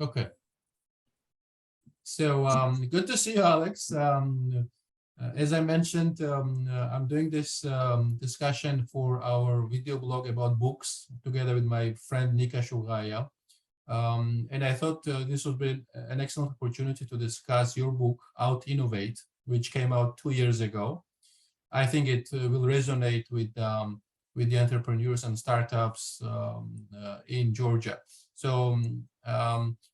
Okay. So good to see you, Alex. As I mentioned, I'm doing this discussion for our video blog about books together with my friend Nika Shugaya. And I thought this would be an excellent opportunity to discuss your book, Out Innovate, which came out 2 years ago. I think it will resonate with the entrepreneurs and startups in Georgia. So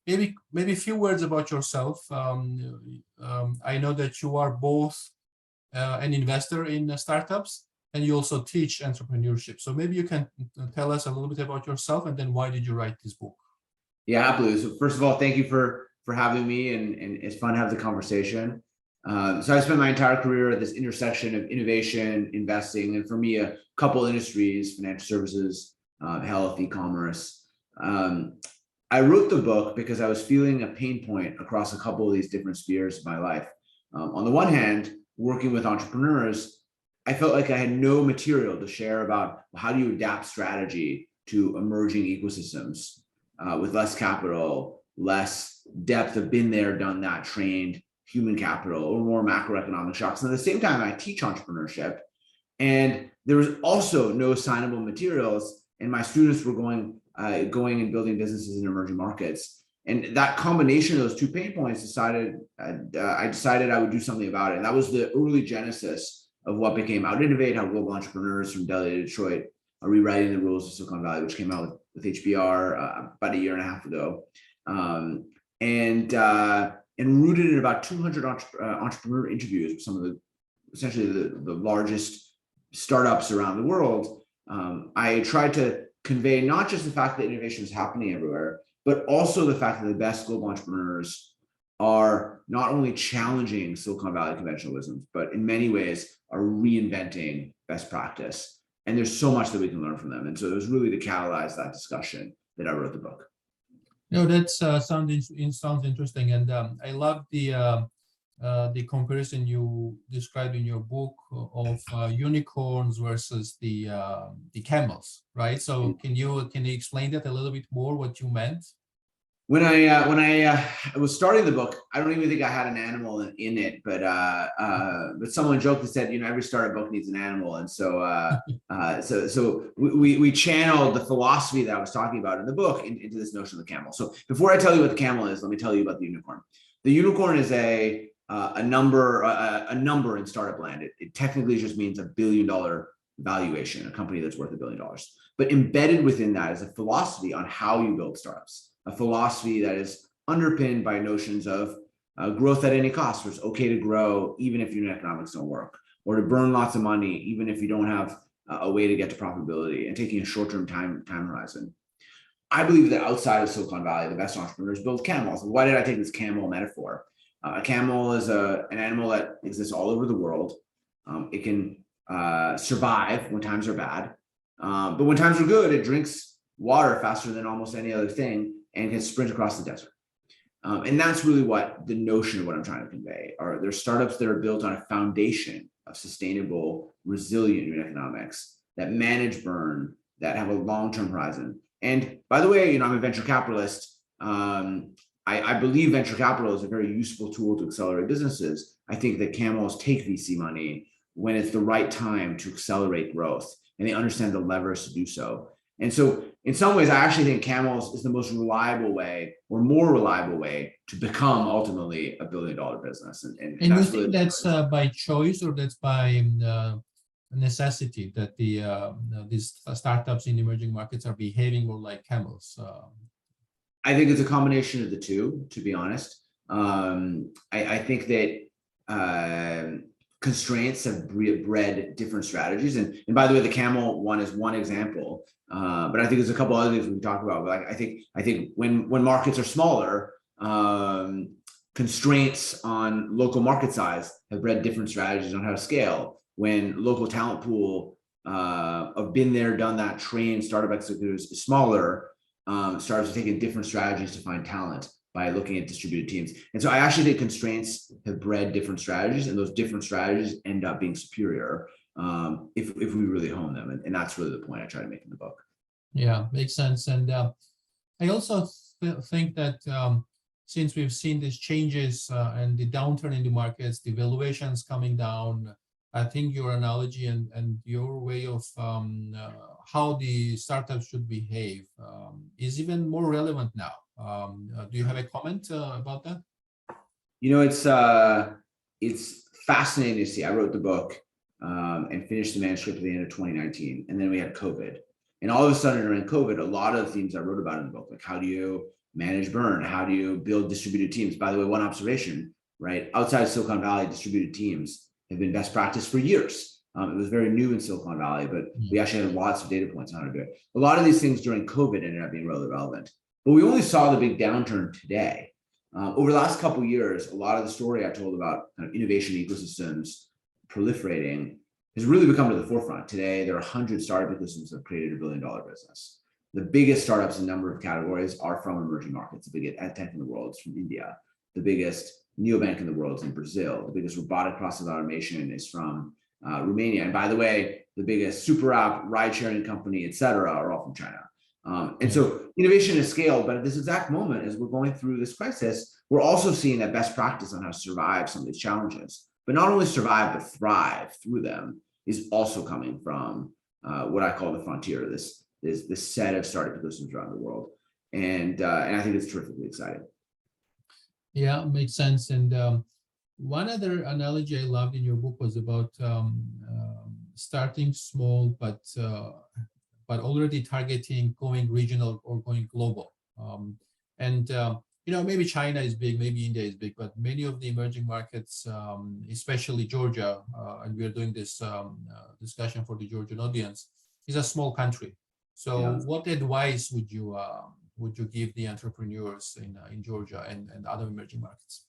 maybe a few words about yourself. I know that you are both an investor in startups, and you also teach entrepreneurship. So maybe you can tell us a little bit about yourself, and then why did you write this book? Yeah, absolutely. So first of all, thank you for having me, and it's fun to have the conversation. So I spent my entire career at this intersection of innovation, investing, and for me, a couple industries: financial services, health, e-commerce. I wrote the book because I was feeling a pain point across a couple of these different spheres of my life. On the one hand, working with entrepreneurs, I felt like I had no material to share about how do you adapt strategy to emerging ecosystems with less capital, less depth of been there, done that, trained human capital, or more macroeconomic shocks. And at the same time, I teach entrepreneurship, and there was also no assignable materials, and my students were going and building businesses in emerging markets. And that combination of those two pain points I decided I would do something about it. And that was the early genesis of what became Out Innovate, how global entrepreneurs from Delhi to Detroit are rewriting the rules of Silicon Valley, which came out with HBR about a year and a half ago. And rooted in about 200 entrepreneur interviews with some of essentially the largest startups around the world. I tried to convey not just the fact that innovation is happening everywhere, but also the fact that the best global entrepreneurs are not only challenging Silicon Valley conventional wisdoms, but in many ways are reinventing best practice. And there's so much that we can learn from them. And so it was really to catalyze that discussion that I wrote the book. No, that sounds interesting, and I love the comparison you described in your book of unicorns versus the camels, right? So can you explain that a little bit more, what you meant? When I was starting the book, I don't even think I had an animal in it, but someone joked and said, every startup book needs an animal, and so we channeled the philosophy that I was talking about in the book into this notion of the camel. So before I tell you what the camel is, let me tell you about the unicorn. The unicorn is a number in startup land. It technically just means $1 billion valuation, a company that's worth $1 billion. But embedded within that is a philosophy on how you build startups. A philosophy that is underpinned by notions of growth at any cost, where it's okay to grow even if unit economics don't work, or to burn lots of money even if you don't have a way to get to profitability, and taking a short-term time horizon. I believe that outside of Silicon Valley, the best entrepreneurs build camels. Why did I take this camel metaphor? A camel is an animal that exists all over the world. It can survive when times are bad, but when times are good, it drinks water faster than almost any other thing and can sprint across the desert. And that's really what the notion of what I'm trying to convey are. There's startups that are built on a foundation of sustainable, resilient unit economics that manage burn, that have a long-term horizon. And by the way, I'm a venture capitalist. I believe venture capital is a very useful tool to accelerate businesses. I think that camels take VC money when it's the right time to accelerate growth, and they understand the levers to do so. And so in some ways, I actually think camels is the most reliable way, or more reliable way, to become ultimately $1 billion business. And you think really that's by choice, or that's by necessity, that these startups in emerging markets are behaving more like camels? I think it's a combination of the two, to be honest. I think that constraints have bred different strategies. And by the way, the camel one is one example. But I think there's a couple other things we can talk about. But I think when markets are smaller, constraints on local market size have bred different strategies on how to scale. When local talent pool of been there, done that, trained startup executives is smaller, startups are taking different strategies to find talent by looking at distributed teams. And so I actually think constraints have bred different strategies, and those different strategies end up being superior if we really hone them. And that's really the point I try to make in the book. Yeah, makes sense. And I also think that since we've seen these changes and the downturn in the markets, the valuations coming down, I think your analogy and your way of how the startups should behave is even more relevant now. Do you have a comment about that? You know, it's fascinating to see. I wrote the book and finished the manuscript at the end of 2019, and then we had COVID. And all of a sudden during COVID, a lot of the themes I wrote about in the book, like how do you manage burn? How do you build distributed teams? By the way, one observation, right? Outside of Silicon Valley, distributed teams have been best practice for years. It was very new in Silicon Valley, but we actually had lots of data points on how to do it. A lot of these things during COVID ended up being really relevant, but we only saw the big downturn today. Over the last couple of years, a lot of the story I told about kind of innovation ecosystems proliferating has really become to the forefront. Today, there are 100 startup ecosystems that have created $1 billion business. The biggest startups in a number of categories are from emerging markets. The biggest tech in the world is from India. The biggest neobank in the world is in Brazil. The biggest robotic process automation is from Romania. And by the way, the biggest super app, ride sharing company, et cetera, are all from China. And so innovation is scaled, but at this exact moment, as we're going through this crisis, we're also seeing that best practice on how to survive some of these challenges, but not only survive, but thrive through them is also coming from what I call the frontier, this set of startup ecosystems around the world. And I think it's terrifically exciting. Yeah, makes sense. And one other analogy I loved in your book was about starting small, but already targeting going regional or going global. You know, maybe China is big, maybe India is big, but many of the emerging markets, especially Georgia, and we are doing this discussion for the Georgian audience, is a small country. So what advice would you give the entrepreneurs in Georgia and other emerging markets?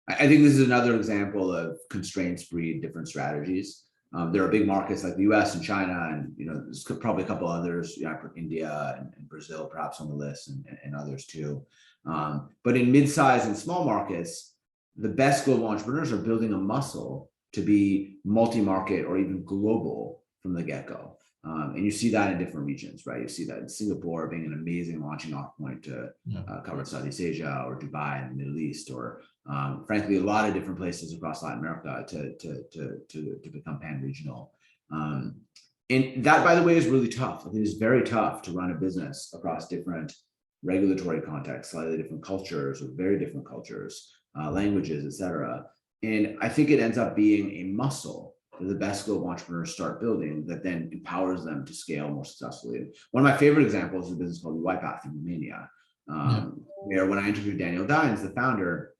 I think this is another example of constraints breed different strategies. There are big markets like the US and China, and you know, there's probably a couple others, India and Brazil perhaps on the list, and others too. But in mid-sized and small markets, the best global entrepreneurs are building a muscle to be multi-market or even global from the get-go. And you see that in different regions, right? You see that in Singapore being an amazing launching off point to cover Southeast Asia, or Dubai in the Middle East, or frankly, a lot of different places across Latin America to become pan-regional. And that, by the way, is really tough. It is very tough to run a business across different regulatory contexts, slightly different cultures, or very different cultures, languages, et cetera. And I think it ends up being a muscle that the best global entrepreneurs start building that then empowers them to scale more successfully. One of my favorite examples is a business called UiPath in Romania, where when I interviewed Daniel Dines, the founder,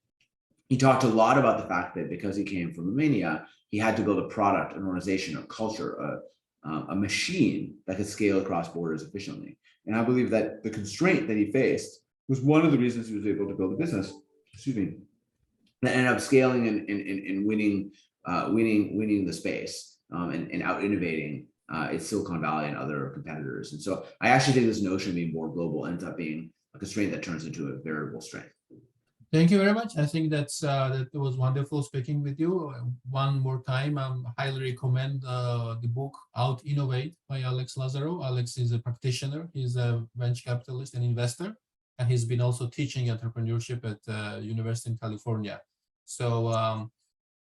he talked a lot about the fact that because he came from Romania, he had to build a product, an organization, a culture, a machine that could scale across borders efficiently. And I believe that the constraint that he faced was one of the reasons he was able to build a business, that ended up scaling and winning the space and out innovating its Silicon Valley and other competitors. And so I actually think this notion of being more global ends up being a constraint that turns into a variable strength. Thank you very much. I think that was wonderful speaking with you. One more time, I highly recommend the book Out Innovate by Alex Lazarov. Alex is a practitioner. He's a venture capitalist and investor, and he's been also teaching entrepreneurship at University in California. So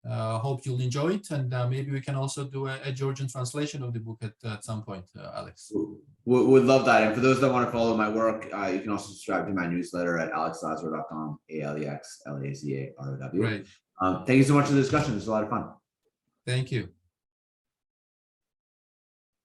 hope you'll enjoy it, and maybe we can also do a Georgian translation of the book at some point, Alex. Would love that. And for those that want to follow my work, you can also subscribe to my newsletter at alexlazaro.com, ALEXLAZAROW. Great. Thank you so much for the discussion. It was a lot of fun. Thank you.